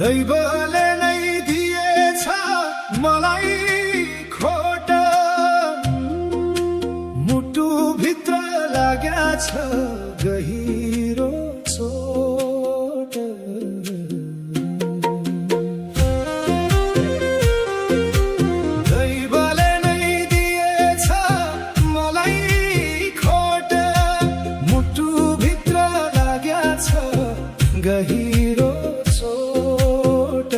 दैवले नै दिएछ मलाई खोट, मुटु भित्र लागेछ गहिरो चोट। दैवले नै दिएछ मलाई खोट, मुटु भित्र लागेछ गहिरो चोट।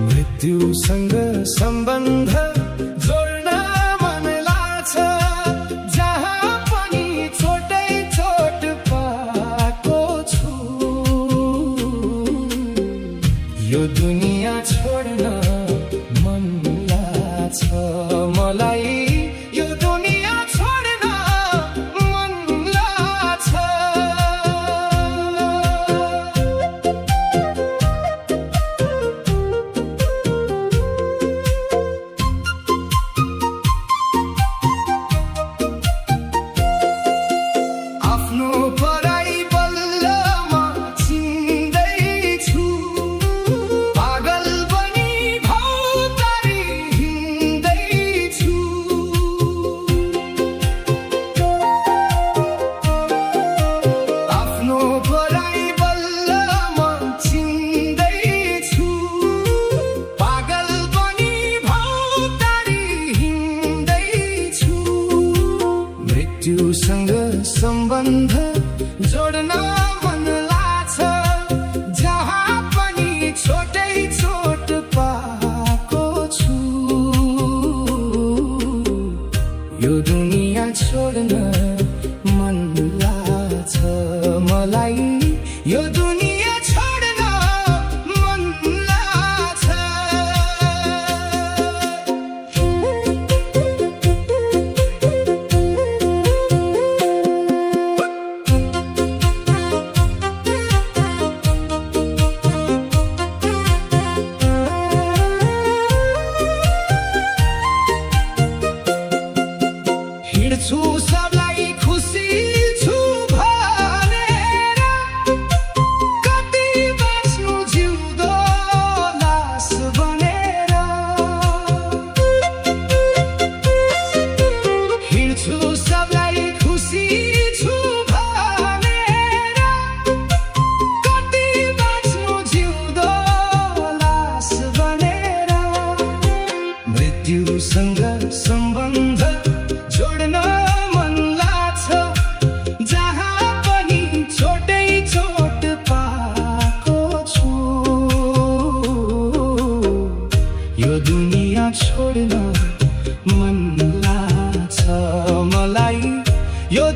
मृत्युसँग सम्बन्ध जोड्न मन लाग्छ, जहाँ पनि छोटै चोट पाएको छु। यो दुनिया छोड्न मन लाग्छ मलाई, यो दुनिया छोड्न मन लाग्छ। आफ्नो पराई बल्लमा चिन्दैछु, पागल बनी भौतारी हिँड्दैछु। आफ्नो पराई बल्लमा चिन्दैछु, पागल बनी भौतारी हिँड्दैछु। मृत्युसँग सम्बन्ध जोड्न मन लाग्छ, जहाँ पनि छोटै चोट पाएको छु। यो दुनिया छोड्न मन लाग्छ मलाई, यो दुनिया छोड्न मन लाग्छ। हिँड्छु सबलाई खुसी छु भनेर, कति बाँच्नु जिउँदो लास बनेर। हिँड्छु सबलाई खुसी छु भनेर, कति बाँच्नु जिउँदो लास बनेर। मृत्युसँग सम्बन्ध जोड्न मन लाग्छ, जहाँ पनि छोटै चोट पाएको छु। यो दुनिया छोड्न मन लाग्छ मलाई, यो